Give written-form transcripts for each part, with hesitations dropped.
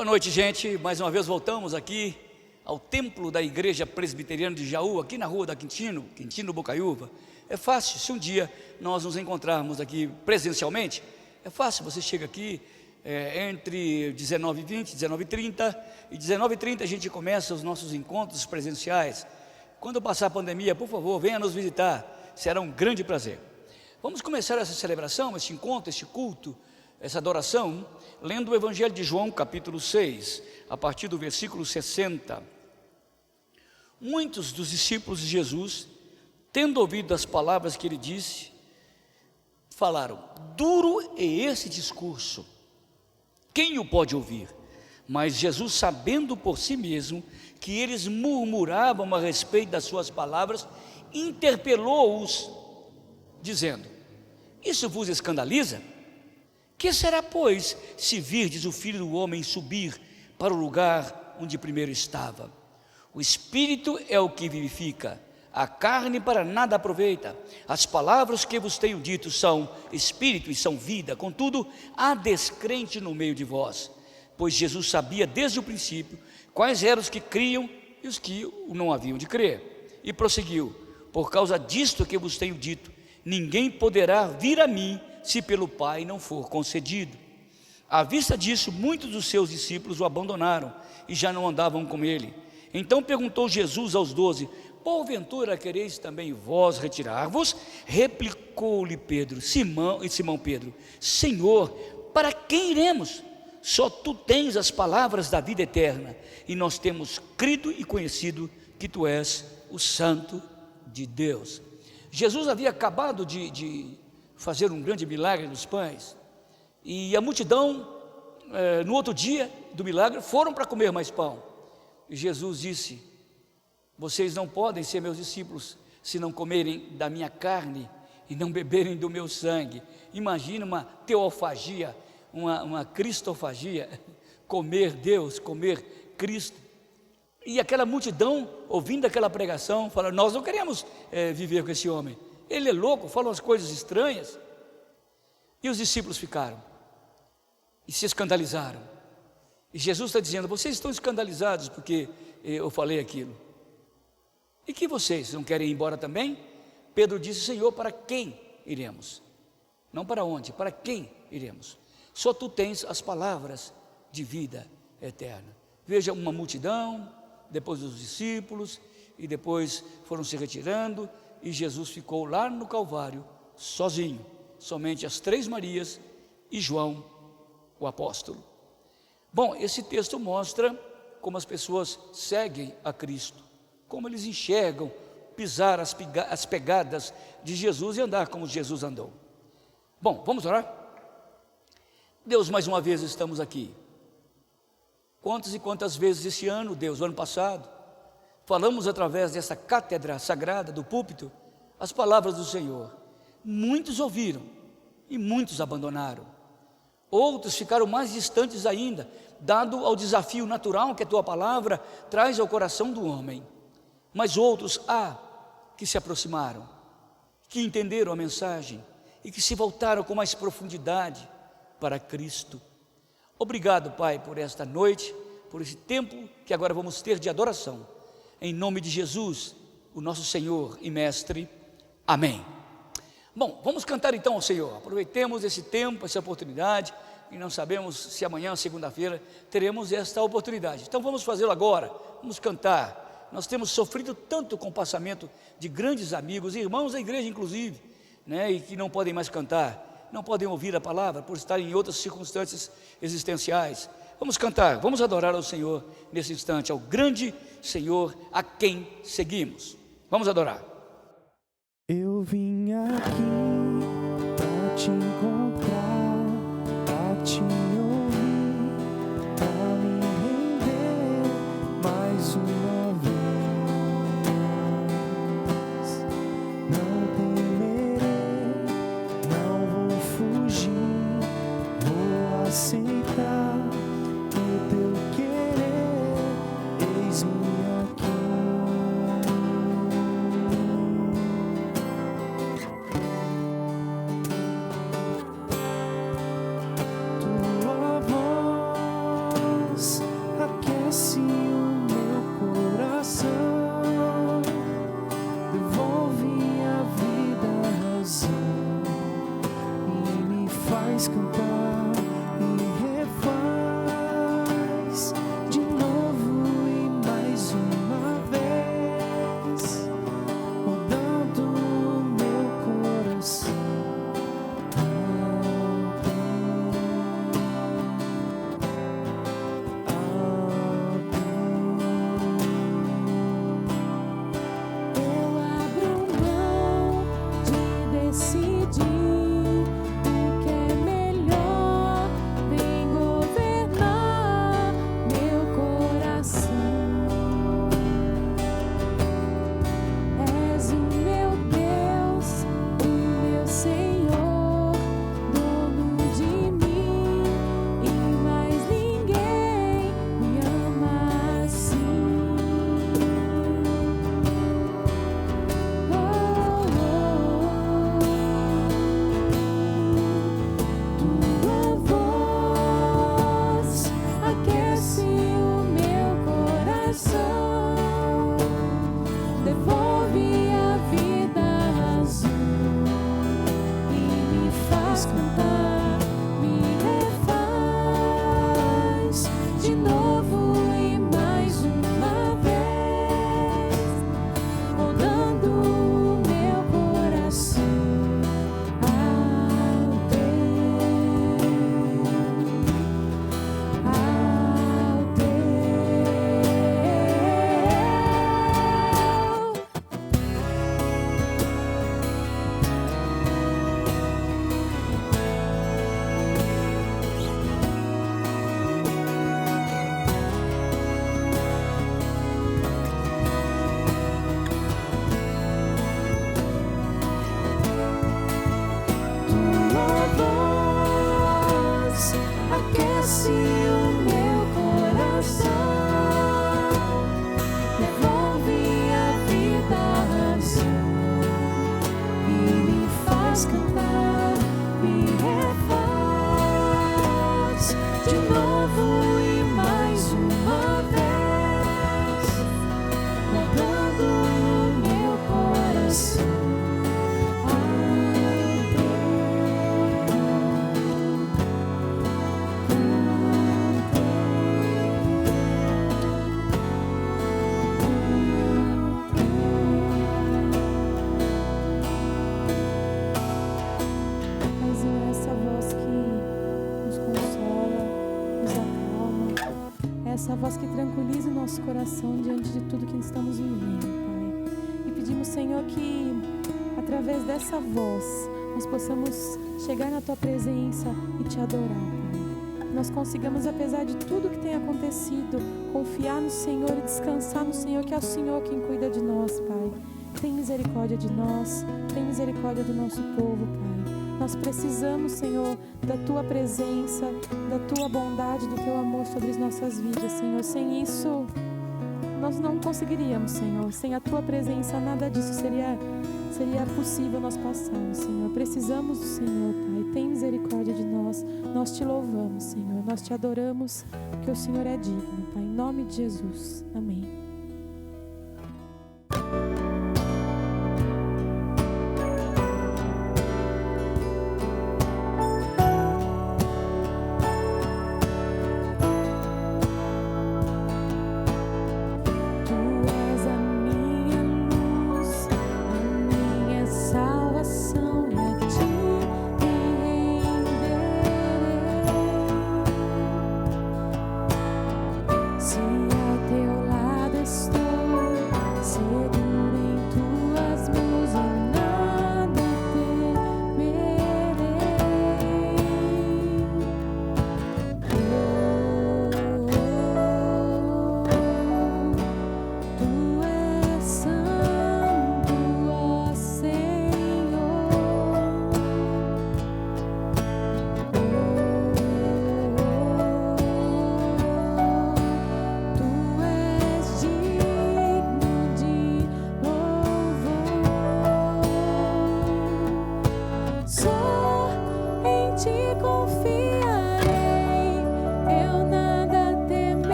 Boa noite, gente. Mais uma vez voltamos aqui ao templo da Igreja Presbiteriana de Jaú, aqui na rua da Quintino Bocaiúva. É fácil, se um dia nós nos encontrarmos aqui presencialmente, é fácil, você chega aqui entre 19h20, 19h30, e 19h30 a gente começa os nossos encontros presenciais. Quando passar a pandemia, por favor, venha nos visitar, será um grande prazer. Vamos começar essa celebração, este encontro, este culto, essa adoração, lendo o Evangelho de João, capítulo 6, a partir do versículo 60. Muitos dos discípulos de Jesus, tendo ouvido as palavras que ele disse, falaram: duro é esse discurso, quem o pode ouvir? Mas Jesus, sabendo por si mesmo que eles murmuravam a respeito das suas palavras, interpelou-os, dizendo: isso vos escandaliza? Que será, pois, se virdes o Filho do Homem subir para o lugar onde primeiro estava? O Espírito é o que vivifica, a carne para nada aproveita. As palavras que vos tenho dito são Espírito e são vida. Contudo, há descrente no meio de vós, pois Jesus sabia desde o princípio quais eram os que criam e os que não haviam de crer. E prosseguiu: por causa disto que vos tenho dito, ninguém poderá vir a mim se pelo Pai não for concedido. À vista disso, muitos dos seus discípulos o abandonaram e já não andavam com ele. Então perguntou Jesus aos 12: porventura quereis também vós retirar-vos? Replicou-lhe Simão Pedro: Senhor, para quem iremos? Só tu tens as palavras da vida eterna, e nós temos crido e conhecido que tu és o Santo de Deus. Jesus havia acabado de fazer um grande milagre dos pães, e a multidão, no outro dia do milagre, foram para comer mais pão. E Jesus disse: vocês não podem ser meus discípulos se não comerem da minha carne e não beberem do meu sangue. Imagina uma teofagia, uma cristofagia, comer Deus, comer Cristo. E aquela multidão, ouvindo aquela pregação, fala: nós não queremos viver com esse homem, ele é louco, fala umas coisas estranhas. E os discípulos ficaram e se escandalizaram. E Jesus está dizendo: vocês estão escandalizados porque eu falei aquilo. E que vocês não querem ir embora também? Pedro disse: Senhor, para quem iremos? Não para onde, para quem iremos? Só tu tens as palavras de vida eterna. Veja uma multidão, depois os discípulos, e depois foram se retirando, e Jesus ficou lá no Calvário, sozinho, somente as 3 Marias e João, o apóstolo. Bom, esse texto mostra como as pessoas seguem a Cristo, como eles enxergam pisar as pegadas de Jesus e andar como Jesus andou. Bom, vamos orar? Deus, mais uma vez estamos aqui. Quantas e quantas vezes esse ano, Deus, o ano passado, falamos através dessa cátedra sagrada do púlpito as palavras do Senhor. Muitos ouviram e muitos abandonaram. Outros ficaram mais distantes ainda, dado ao desafio natural que a tua palavra traz ao coração do homem. Mas outros que se aproximaram, que entenderam a mensagem e que se voltaram com mais profundidade para Cristo. Obrigado, Pai, por esta noite, por esse tempo que agora vamos ter de adoração. Em nome de Jesus, o nosso Senhor e Mestre. Amém. Bom, vamos cantar então ao Senhor. Aproveitemos esse tempo, essa oportunidade, e não sabemos se amanhã, segunda-feira, teremos esta oportunidade. Então vamos fazê-lo agora, vamos cantar. Nós temos sofrido tanto com o passamento de grandes amigos, irmãos da igreja inclusive, e que não podem mais cantar, não podem ouvir a palavra por estarem em outras circunstâncias existenciais. Vamos cantar, vamos adorar ao Senhor nesse instante, ao grande Senhor a quem seguimos. Vamos adorar. Eu vim aqui para te encontrar, para te ouvir, para me render mais uma vez. Não temerei, não vou fugir, vou aceitar o teu querer, eis-me aqui. É essa voz que tranquiliza o nosso coração diante de tudo que estamos vivendo, Pai. E pedimos, Senhor, que através dessa voz nós possamos chegar na Tua presença e Te adorar, Pai. Que nós consigamos, apesar de tudo que tem acontecido, confiar no Senhor e descansar no Senhor, que é o Senhor quem cuida de nós, Pai. Tem misericórdia de nós, tem misericórdia do nosso povo, Pai. Nós precisamos, Senhor, da Tua presença, da Tua bondade, do Teu amor sobre as nossas vidas, Senhor. Sem isso, nós não conseguiríamos, Senhor. Sem a Tua presença, nada disso seria possível nós passarmos, Senhor. Precisamos do Senhor, Pai. Tem misericórdia de nós. Nós Te louvamos, Senhor. Nós Te adoramos, porque o Senhor é digno, Pai. Em nome de Jesus. Amém.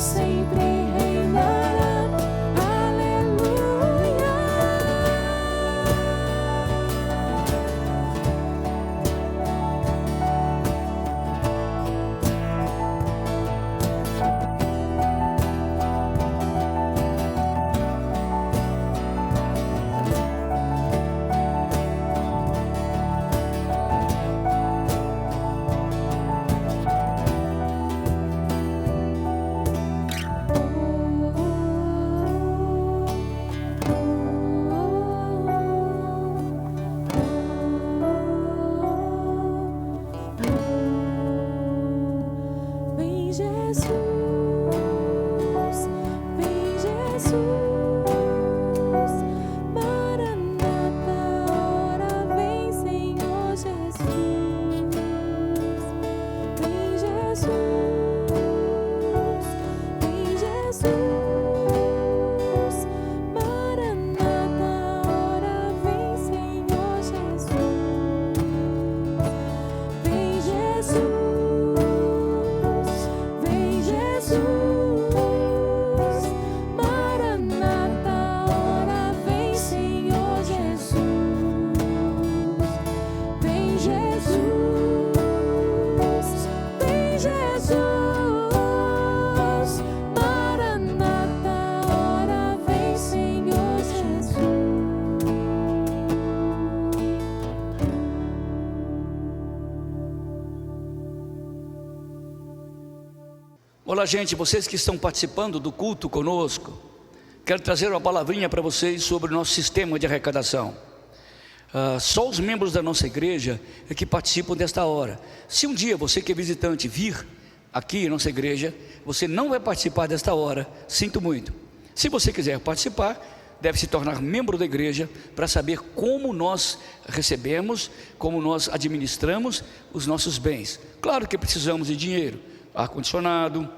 Sempre reinará, aleluia. Olá, gente, vocês que estão participando do culto conosco, quero trazer uma palavrinha para vocês sobre o nosso sistema de arrecadação. Só os membros da nossa igreja é que participam desta hora. Se um dia você que é visitante vir aqui em nossa igreja, você não vai participar desta hora, sinto muito. Se você quiser participar, deve se tornar membro da igreja para saber como nós recebemos, como nós administramos os nossos bens. Claro que precisamos de dinheiro, ar-condicionado,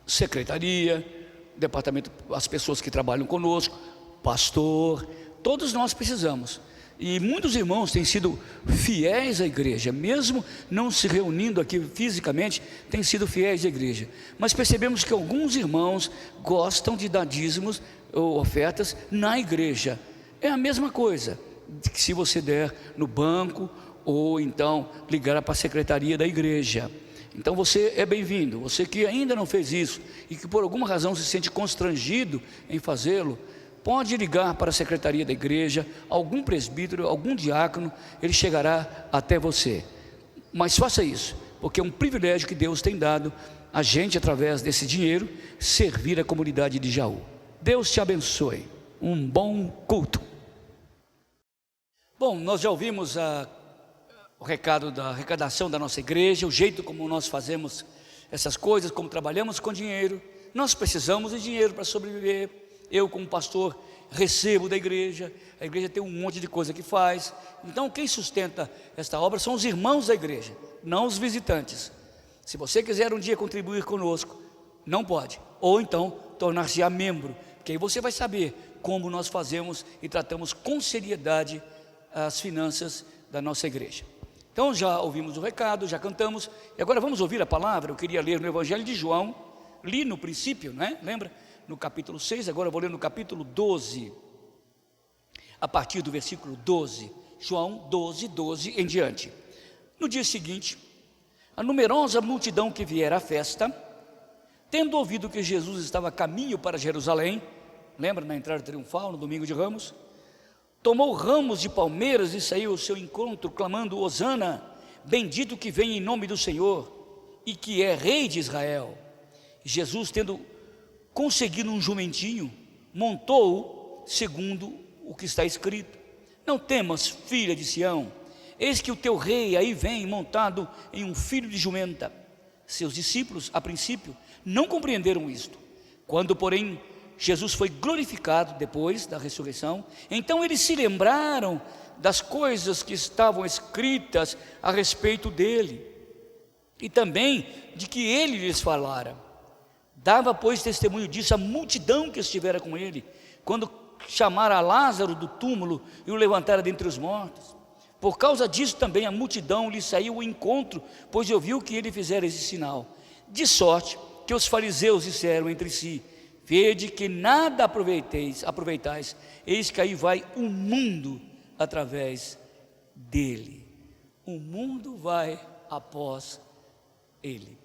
secretaria, departamento, as pessoas que trabalham conosco, pastor, todos nós precisamos. E muitos irmãos têm sido fiéis à igreja, mesmo não se reunindo aqui fisicamente, têm sido fiéis à igreja. Mas percebemos que alguns irmãos gostam de dar dízimos ou ofertas na igreja. É a mesma coisa que se você der no banco ou então ligar para a secretaria da igreja. Então você é bem-vindo. Você que ainda não fez isso e que por alguma razão se sente constrangido em fazê-lo, pode ligar para a secretaria da igreja, algum presbítero, algum diácono, ele chegará até você. Mas faça isso, porque é um privilégio que Deus tem dado a gente, através desse dinheiro, servir a comunidade de Jaú. Deus te abençoe. Um bom culto. Bom, nós já ouvimos o recado da arrecadação da nossa igreja, o jeito como nós fazemos essas coisas, como trabalhamos com dinheiro. Nós precisamos de dinheiro para sobreviver. Eu, como pastor, recebo da igreja. A igreja tem um monte de coisa que faz. Então quem sustenta esta obra são os irmãos da igreja, não os visitantes. Se você quiser um dia contribuir conosco, não pode, ou então tornar-se membro, que aí você vai saber como nós fazemos e tratamos com seriedade as finanças da nossa igreja. Então já ouvimos o recado, já cantamos, e agora vamos ouvir a palavra. Eu queria ler no Evangelho de João, li no princípio, né? Lembra? No capítulo 6, agora eu vou ler no capítulo 12, a partir do versículo 12, João 12, 12 em diante. No dia seguinte, a numerosa multidão que viera à festa, tendo ouvido que Jesus estava a caminho para Jerusalém, lembra na entrada triunfal, no domingo de Ramos, tomou ramos de palmeiras e saiu ao seu encontro, clamando: Hosana, bendito que vem em nome do Senhor, e que é rei de Israel. Jesus, tendo conseguido um jumentinho, montou-o segundo o que está escrito: não temas, filha de Sião, eis que o teu rei aí vem montado em um filho de jumenta. Seus discípulos, a princípio, não compreenderam isto. Quando, porém, Jesus foi glorificado depois da ressurreição, então eles se lembraram das coisas que estavam escritas a respeito dele, e também de que ele lhes falara. Dava, pois, testemunho disso a multidão que estivera com ele, quando chamara Lázaro do túmulo e o levantara dentre os mortos. Por causa disso também a multidão lhe saiu ao encontro, pois ouviu que ele fizera esse sinal. De sorte que os fariseus disseram entre si: vede que nada aproveitais, eis que aí vai o mundo através dele. O mundo vai após ele.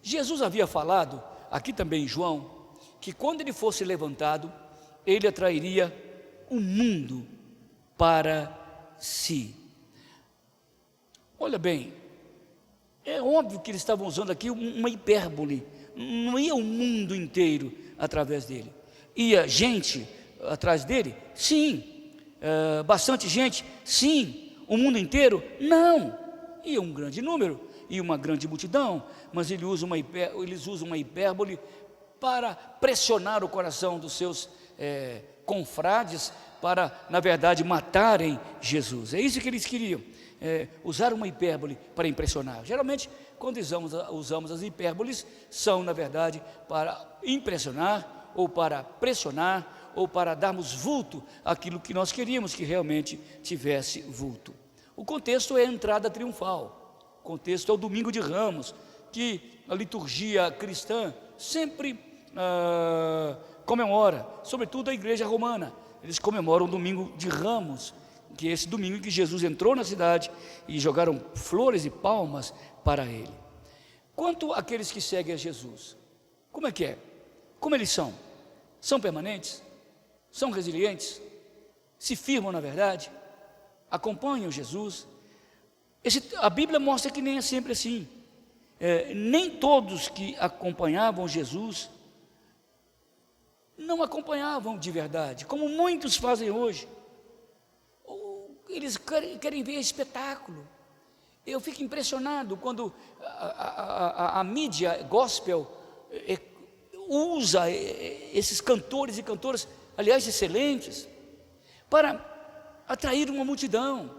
Jesus havia falado, aqui também em João, que quando ele fosse levantado, ele atrairia o mundo para si. Olha bem, é óbvio que eles estavam usando aqui uma hipérbole. Não ia o mundo inteiro através dele. Ia gente atrás dele? Sim. Bastante gente? Sim. O mundo inteiro? Não. Ia um grande número, ia uma grande multidão, mas eles usam uma hipérbole para pressionar o coração dos seus confrades, para, na verdade, matarem Jesus. É isso que eles queriam, usar uma hipérbole para impressionar. Geralmente, quando usamos as hipérboles, são, na verdade, para impressionar, ou para pressionar, ou para darmos vulto àquilo que nós queríamos que realmente tivesse vulto. O contexto é a entrada triunfal, o contexto é o domingo de Ramos, que a liturgia cristã sempre comemora, sobretudo a igreja romana. Eles comemoram o domingo de Ramos, que é esse domingo em que Jesus entrou na cidade e jogaram flores e palmas para ele. Quanto àqueles que seguem a Jesus, como é que é? Como eles são? São permanentes? São resilientes? Se firmam na verdade? Acompanham Jesus? A Bíblia mostra que nem é sempre assim. Nem todos que acompanhavam Jesus não acompanhavam de verdade, como muitos fazem hoje. Eles querem ver espetáculo. Eu fico impressionado quando a mídia gospel usa esses cantores e cantoras, aliás, excelentes, para atrair uma multidão.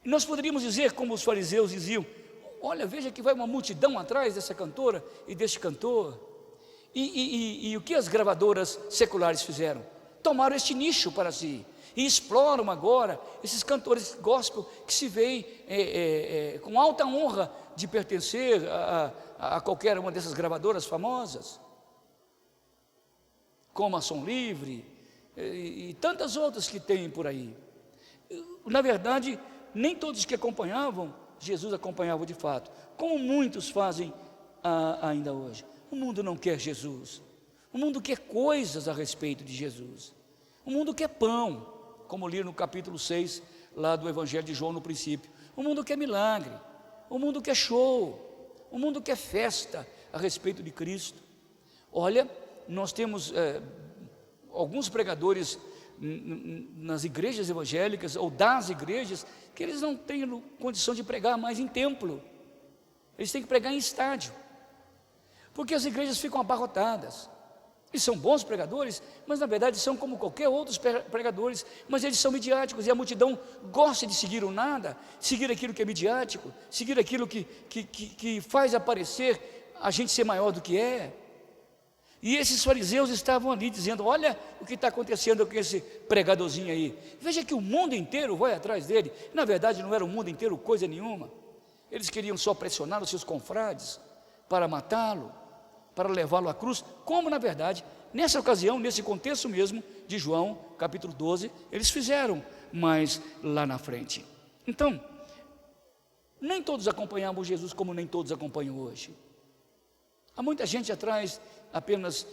Nós poderíamos dizer, como os fariseus diziam: olha, veja que vai uma multidão atrás dessa cantora e deste cantor. E o que as gravadoras seculares fizeram? Tomaram este nicho para si e exploram agora esses cantores gospel que se veem com alta honra de pertencer a qualquer uma dessas gravadoras famosas, como a Som Livre e tantas outras que tem por aí. Na verdade, nem todos que acompanhavam Jesus acompanhavam de fato, como muitos fazem ainda hoje. O mundo não quer Jesus, o mundo quer coisas a respeito de Jesus, o mundo quer pão, como li no capítulo 6, lá do Evangelho de João no princípio. O mundo quer milagre, o mundo quer show, o mundo quer festa a respeito de Cristo. Olha, nós temos alguns pregadores nas igrejas evangélicas, ou das igrejas, que eles não têm condição de pregar mais em templo, eles têm que pregar em estádio, porque as igrejas ficam abarrotadas. Eles são bons pregadores, mas na verdade são como qualquer outros pregadores, mas eles são midiáticos, e a multidão gosta de seguir o nada, seguir aquilo que é midiático, seguir aquilo que faz aparecer a gente ser maior do que é. E esses fariseus estavam ali dizendo: olha o que está acontecendo com esse pregadorzinho aí, veja que o mundo inteiro vai atrás dele. Na verdade não era o mundo inteiro coisa nenhuma, eles queriam só pressionar os seus confrades para matá-lo, para levá-lo à cruz, como na verdade, nessa ocasião, nesse contexto mesmo de João, capítulo 12, eles fizeram, mas lá na frente. Então, nem todos acompanhavam Jesus como nem todos acompanham hoje. Há muita gente atrás apenas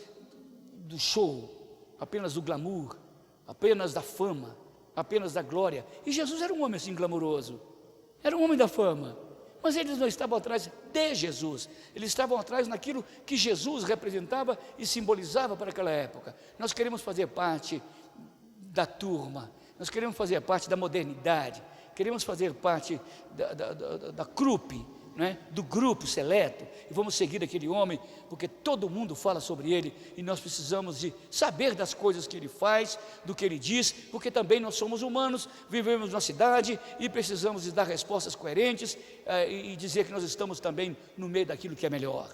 do show, apenas do glamour, apenas da fama, apenas da glória. E Jesus era um homem assim glamouroso, era um homem da fama. Mas eles não estavam atrás de Jesus, eles estavam atrás naquilo que Jesus representava e simbolizava para aquela época. Nós queremos fazer parte da turma, nós queremos fazer parte da modernidade, queremos fazer parte da trupe, né, do grupo seleto, e vamos seguir aquele homem, porque todo mundo fala sobre ele, e nós precisamos de saber das coisas que ele faz, do que ele diz, porque também nós somos humanos, vivemos na cidade, e precisamos de dar respostas coerentes, e dizer que nós estamos também no meio daquilo que é melhor.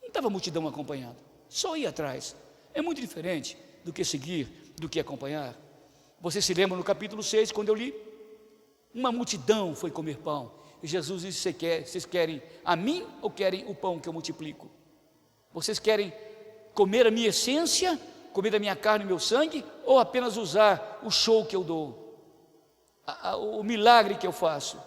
Não estava a multidão acompanhando, só ir atrás. É muito diferente do que seguir, do que acompanhar. Você se lembra no capítulo 6, quando eu li? Uma multidão foi comer pão, e Jesus disse: vocês querem a mim ou querem o pão que eu multiplico? Vocês querem comer a minha essência, comer a minha carne e meu sangue, ou apenas usar o show que eu dou, o milagre que eu faço?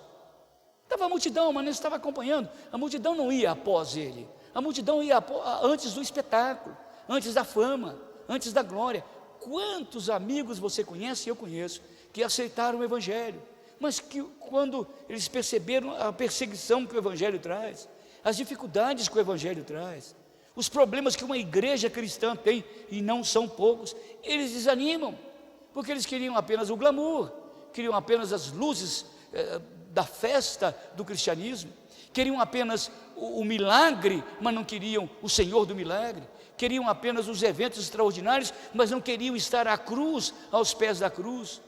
Estava a multidão, mas não estava acompanhando. A multidão não ia após ele, a multidão ia antes do espetáculo, antes da fama, antes da glória. Quantos amigos você conhece, eu conheço, que aceitaram o Evangelho, mas que quando eles perceberam a perseguição que o Evangelho traz, as dificuldades que o Evangelho traz, os problemas que uma igreja cristã tem, e não são poucos, eles desanimam, porque eles queriam apenas o glamour, queriam apenas as luzes da festa do cristianismo, queriam apenas o milagre, mas não queriam o Senhor do milagre, queriam apenas os eventos extraordinários, mas não queriam estar à cruz, aos pés da cruz.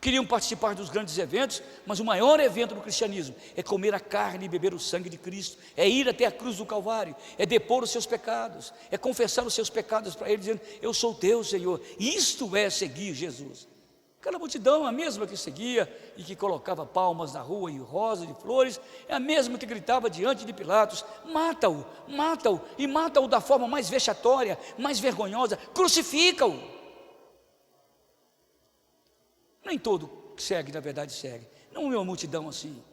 Queriam participar dos grandes eventos, mas o maior evento do cristianismo é comer a carne e beber o sangue de Cristo, é ir até a cruz do Calvário, é depor os seus pecados, é confessar os seus pecados para Ele, dizendo: eu sou teu, Senhor. Isto é seguir Jesus. Aquela multidão, a mesma que seguia e que colocava palmas na rua e rosas e flores, é a mesma que gritava diante de Pilatos: mata-o, mata-o, e mata-o da forma mais vexatória, mais vergonhosa, crucifica-o. Nem todo que segue, na verdade, segue. Não é uma multidão assim.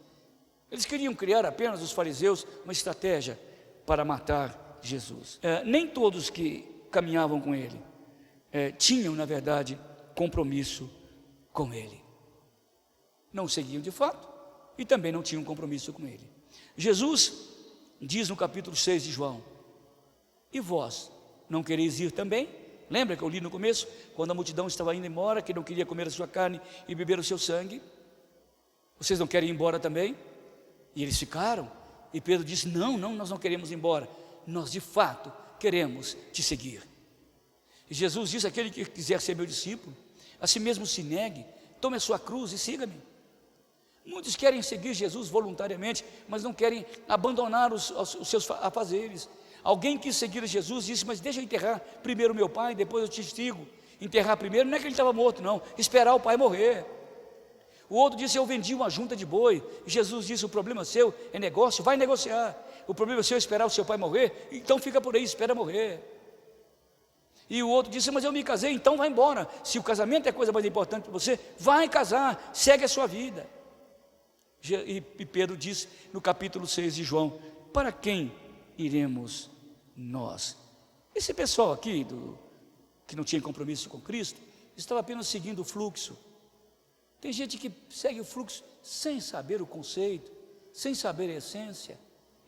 Eles queriam criar, apenas os fariseus, uma estratégia para matar Jesus. Nem todos que caminhavam com ele tinham, na verdade, compromisso com ele. Não seguiam de fato, e também não tinham compromisso com ele. Jesus diz no capítulo 6 de João: e vós não quereis ir também? Lembra que eu li no começo, quando a multidão estava indo embora, que não queria comer a sua carne e beber o seu sangue? Vocês não querem ir embora também? E eles ficaram, e Pedro disse: não, nós não queremos ir embora, nós de fato queremos te seguir. E Jesus disse: aquele que quiser ser meu discípulo, a si mesmo se negue, tome a sua cruz e siga-me. Muitos querem seguir Jesus voluntariamente, mas não querem abandonar os seus afazeres. Alguém quis seguir Jesus, disse: mas deixa eu enterrar primeiro meu pai, depois eu te sigo. Enterrar primeiro, não é que ele estava morto, não, esperar o pai morrer. O outro disse: eu vendi uma junta de boi. Jesus disse: o problema seu é negócio, vai negociar. O problema seu é esperar o seu pai morrer, então fica por aí, espera morrer. E o outro disse: mas eu me casei, então vai embora. Se o casamento é a coisa mais importante para você, vai casar, segue a sua vida. E Pedro disse no capítulo 6 de João: para quem iremos nós? Esse pessoal aqui, que não tinha compromisso com Cristo, estava apenas seguindo o fluxo. Tem gente que segue o fluxo sem saber o conceito, sem saber a essência.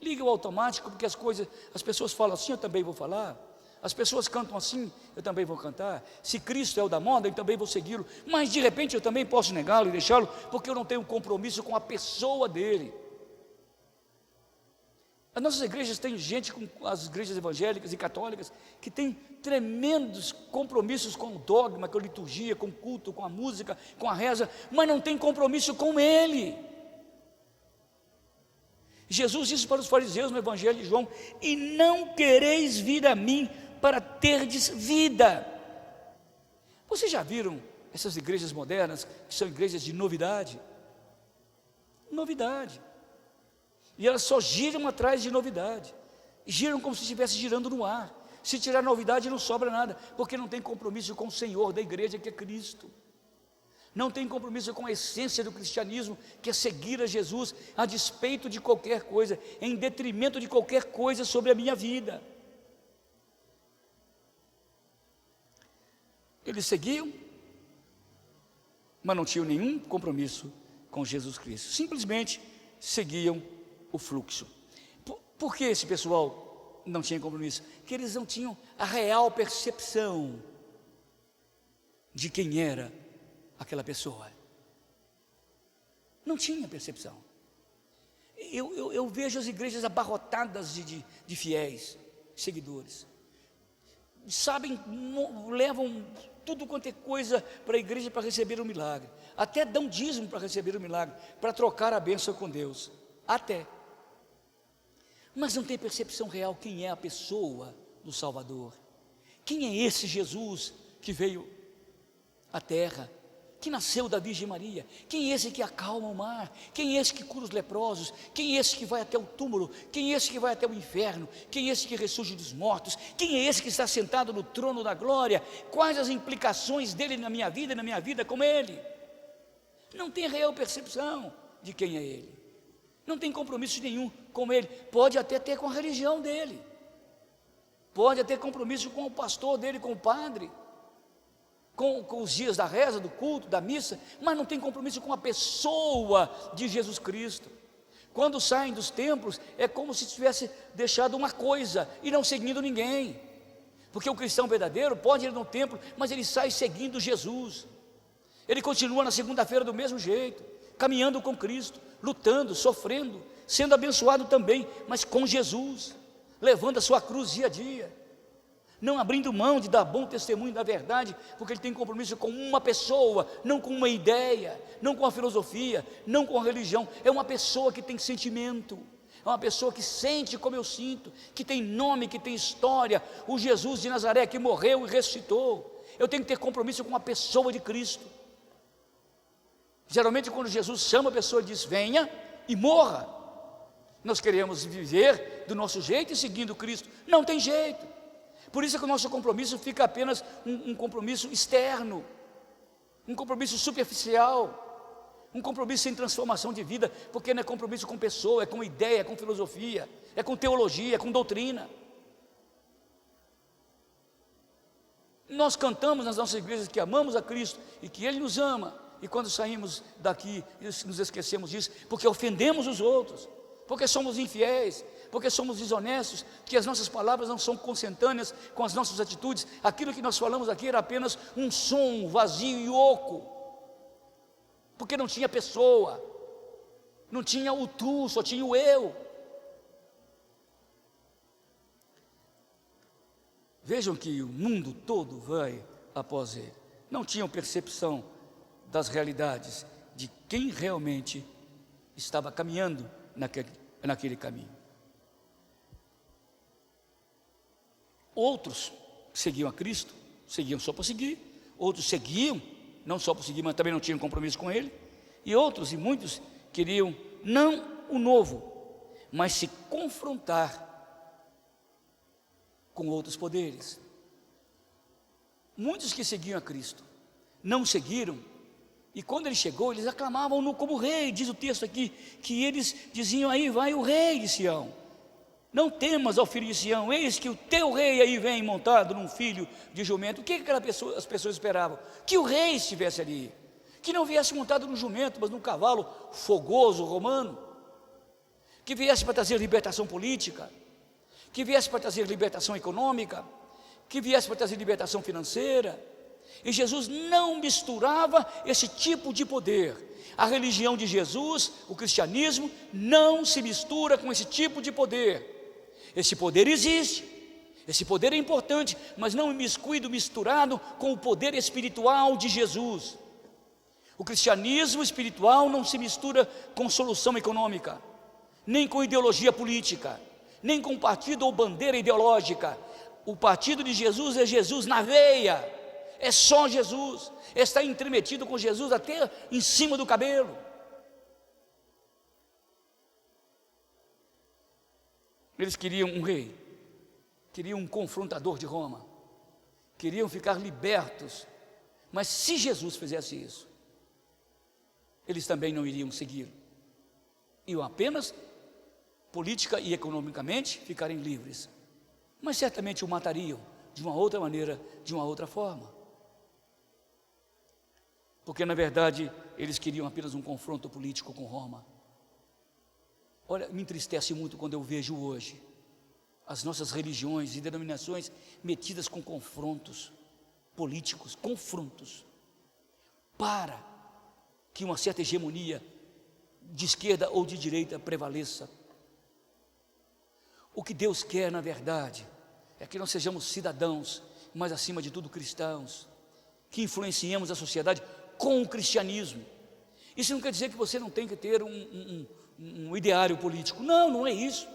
Liga o automático, porque as pessoas falam assim, eu também vou falar. As pessoas cantam assim, eu também vou cantar. Se Cristo é o da moda, eu também vou segui-lo. Mas de repente eu também posso negá-lo e deixá-lo, porque eu não tenho compromisso com a pessoa dele. As nossas igrejas têm gente, com as igrejas evangélicas e católicas, que tem tremendos compromissos com o dogma, com a liturgia, com o culto, com a música, com a reza, mas não tem compromisso com ele. Jesus disse para os fariseus no Evangelho de João: e não quereis vir a mim para terdes vida. Vocês já viram essas igrejas modernas, que são igrejas de novidade? Novidade. E elas só giram atrás de novidade, giram como se estivesse girando no ar. Se tirar novidade não sobra nada, porque não tem compromisso com o Senhor da igreja, que é Cristo. Não tem compromisso com a essência do cristianismo, que é seguir a Jesus a despeito de qualquer coisa, em detrimento de qualquer coisa sobre a minha vida. Eles seguiam, mas não tinham nenhum compromisso com Jesus Cristo, simplesmente seguiam o fluxo. Por que esse pessoal não tinha compromisso? Porque eles não tinham a real percepção de quem era aquela pessoa. Não tinha percepção. Eu vejo as igrejas abarrotadas de fiéis, seguidores. Sabem, levam tudo quanto é coisa para a igreja para receber um milagre. Até dão dízimo para receber um milagre, para trocar a bênção com Deus. Até. Mas não tem percepção real quem é a pessoa do Salvador. Quem é esse Jesus que veio à terra, que nasceu da Virgem Maria? Quem é esse que acalma o mar? Quem é esse que cura os leprosos? Quem é esse que vai até o túmulo? Quem é esse que vai até o inferno? Quem é esse que ressurge dos mortos? Quem é esse que está sentado no trono da glória? Quais as implicações dele na minha vida e na minha vida como ele? Não tem real percepção de quem é ele. Não tem compromisso nenhum com ele. Pode até ter com a religião dele, pode até ter compromisso com o pastor dele, com o padre, com os dias da reza, do culto, da missa, mas não tem compromisso com a pessoa de Jesus Cristo. Quando saem dos templos, é como se tivesse deixado uma coisa e não seguindo ninguém, porque o cristão verdadeiro pode ir no templo, mas ele sai seguindo Jesus. Ele continua na segunda-feira do mesmo jeito, caminhando com Cristo, lutando, sofrendo, sendo abençoado também, mas com Jesus, levando a sua cruz dia a dia, não abrindo mão de dar bom testemunho da verdade, porque ele tem compromisso com uma pessoa, não com uma ideia, não com a filosofia, não com a religião. É uma pessoa que tem sentimento, é uma pessoa que sente como eu sinto, que tem nome, que tem história. O Jesus de Nazaré que morreu e ressuscitou. Eu tenho que ter compromisso com a pessoa de Cristo. Geralmente quando Jesus chama a pessoa, ele diz: venha e morra. Nós queremos viver do nosso jeito e seguindo Cristo, não tem jeito. Por isso é que o nosso compromisso fica apenas um compromisso externo, um compromisso superficial, um compromisso sem transformação de vida, porque não é compromisso com pessoa, é com ideia, é com filosofia, é com teologia, é com doutrina. Nós cantamos nas nossas igrejas que amamos a Cristo e que Ele nos ama, e quando saímos daqui, nos esquecemos disso, porque ofendemos os outros, porque somos infiéis, porque somos desonestos, que as nossas palavras não são consentâneas com as nossas atitudes. Aquilo que nós falamos aqui era apenas um som vazio e oco, porque não tinha pessoa, não tinha o tu, só tinha o eu. Vejam que o mundo todo vai após ele. Não tinham percepção das realidades, de quem realmente estava caminhando naquele caminho. Outros seguiam a Cristo, seguiam só para seguir. Outros seguiam, não só para seguir, mas também não tinham compromisso com Ele. E outros, e muitos, queriam não o novo, mas se confrontar com outros poderes. Muitos que seguiam a Cristo não seguiram, e quando ele chegou, eles aclamavam-no como rei. Diz o texto aqui, que eles diziam: aí vai o rei de Sião, não temas, ó filho de Sião, eis que o teu rei aí vem montado num filho de jumento. O que as pessoas esperavam? Que o rei estivesse ali, que não viesse montado num jumento, mas num cavalo fogoso romano, que viesse para trazer libertação política, que viesse para trazer libertação econômica, que viesse para trazer libertação financeira. E Jesus não misturava esse tipo de poder. A religião de Jesus, o cristianismo, não se mistura com esse tipo de poder. Esse poder existe, esse poder é importante, mas não imiscuído, misturado com o poder espiritual de Jesus. O cristianismo espiritual não se mistura com solução econômica, nem com ideologia política, nem com partido ou bandeira ideológica. O partido de Jesus é Jesus na veia, é só Jesus, está entremetido com Jesus até em cima do cabelo. Eles queriam um rei, queriam um confrontador de Roma, queriam ficar libertos, mas se Jesus fizesse isso, eles também não iriam segui-lo, iam apenas política e economicamente ficarem livres, mas certamente o matariam de uma outra maneira, de uma outra forma, porque na verdade eles queriam apenas um confronto político com Roma. Olha, me entristece muito quando eu vejo hoje as nossas religiões e denominações metidas com confrontos políticos, confrontos, para que uma certa hegemonia de esquerda ou de direita prevaleça. O que Deus quer, na verdade, é que nós sejamos cidadãos, mas acima de tudo cristãos, que influenciemos a sociedade com o cristianismo. Isso não quer dizer que você não tem que ter um ideário político. Não, não é isso,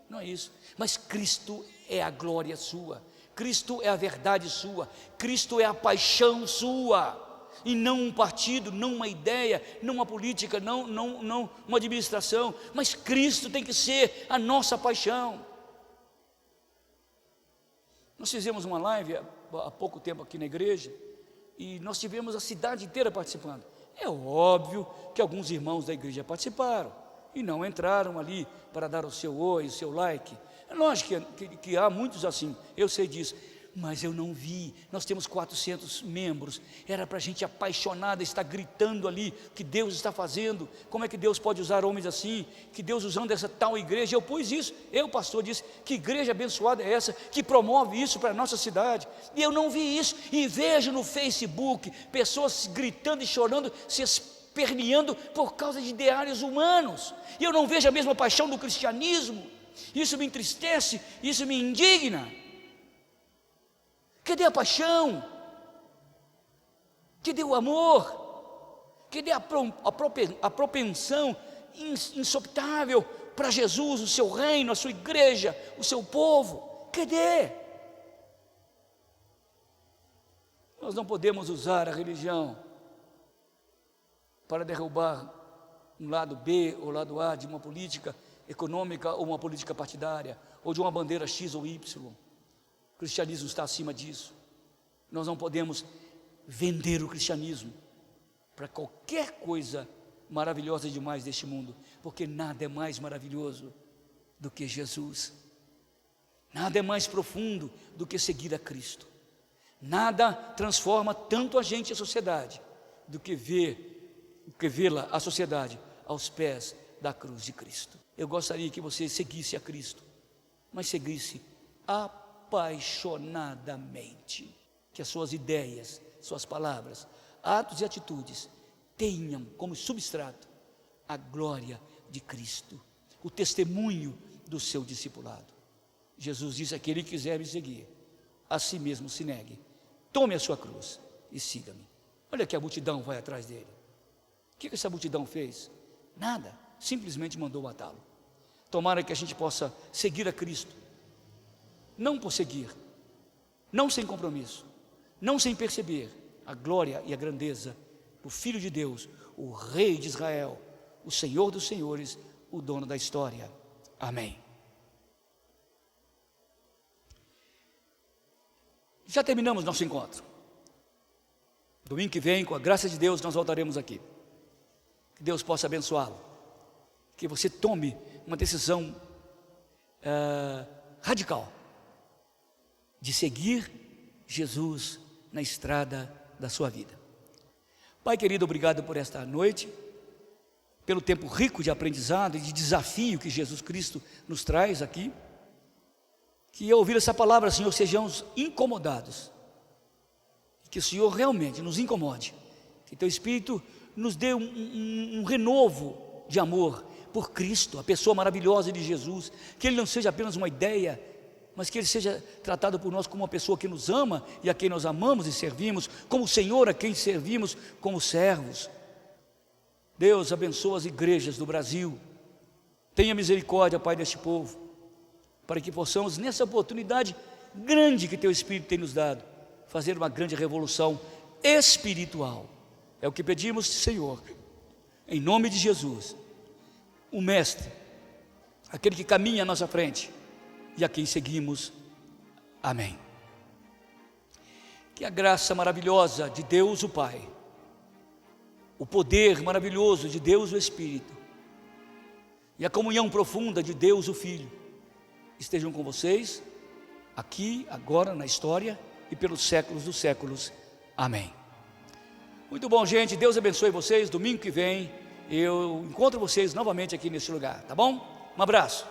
não é isso. Mas Cristo é a glória sua, Cristo é a verdade sua, Cristo é a paixão sua, e não um partido, não uma ideia, não uma política, não uma administração, mas Cristo tem que ser a nossa paixão. Nós fizemos uma live há pouco tempo aqui na igreja, e nós tivemos a cidade inteira participando. É óbvio que alguns irmãos da igreja participaram e não entraram ali para dar o seu oi, o seu like. É lógico que há muitos assim, eu sei disso, mas eu não vi. Nós temos 400 membros, era para a gente apaixonada estar gritando ali o que Deus está fazendo, como é que Deus pode usar homens assim, que Deus usando essa tal igreja. Eu pus isso, eu pastor disse, que igreja abençoada é essa, que promove isso para a nossa cidade, e eu não vi isso, e vejo no Facebook, pessoas gritando e chorando, se esperneando por causa de ideários humanos, e eu não vejo a mesma paixão do cristianismo. Isso me entristece, isso me indigna. Cadê a paixão? Cadê o amor? Cadê a propensão insoptável para Jesus, o seu reino, a sua igreja, o seu povo? Cadê? Nós não podemos usar a religião para derrubar um lado B ou lado A de uma política econômica ou uma política partidária, ou de uma bandeira X ou Y. O cristianismo está acima disso. Nós não podemos vender o cristianismo para qualquer coisa maravilhosa demais deste mundo, porque nada é mais maravilhoso do que Jesus, nada é mais profundo do que seguir a Cristo, nada transforma tanto a gente e a sociedade do que ver que vê-la, a sociedade, aos pés da cruz de Cristo. Eu gostaria que você seguisse a Cristo, mas seguisse apaixonadamente, que as suas ideias, suas palavras, atos e atitudes tenham como substrato a glória de Cristo, o testemunho do seu discipulado. Jesus disse: aquele que quiser me seguir, a si mesmo se negue, tome a sua cruz e siga-me. Olha que a multidão vai atrás dele. O que essa multidão fez? Nada, simplesmente mandou matá-lo. Tomara que a gente possa seguir a Cristo, não por seguir, não sem compromisso, não sem perceber a glória e a grandeza do Filho de Deus, o Rei de Israel, o Senhor dos senhores, o dono da história. Amém. Já terminamos nosso encontro. Domingo que vem, com a graça de Deus, nós voltaremos aqui. Que Deus possa abençoá-lo, que você tome uma decisão radical de seguir Jesus na estrada da sua vida. Pai querido, obrigado por esta noite, pelo tempo rico de aprendizado e de desafio que Jesus Cristo nos traz aqui. Que ao ouvir essa palavra, Senhor, sejamos incomodados, que o Senhor realmente nos incomode, que Teu Espírito nos dê um renovo de amor por Cristo, a pessoa maravilhosa de Jesus, que Ele não seja apenas uma ideia, mas que Ele seja tratado por nós como uma pessoa que nos ama e a quem nós amamos e servimos, como o Senhor a quem servimos como servos. Deus, abençoa as igrejas do Brasil, tenha misericórdia, Pai, deste povo, para que possamos, nessa oportunidade grande que Teu Espírito tem nos dado, fazer uma grande revolução espiritual. É o que pedimos, Senhor, em nome de Jesus, o Mestre, aquele que caminha à nossa frente e a quem seguimos. Amém. Que a graça maravilhosa de Deus o Pai, o poder maravilhoso de Deus o Espírito e a comunhão profunda de Deus o Filho estejam com vocês, aqui, agora, na história e pelos séculos dos séculos. Amém. Muito bom, gente, Deus abençoe vocês. Domingo que vem eu encontro vocês novamente aqui nesse lugar, tá bom? Um abraço.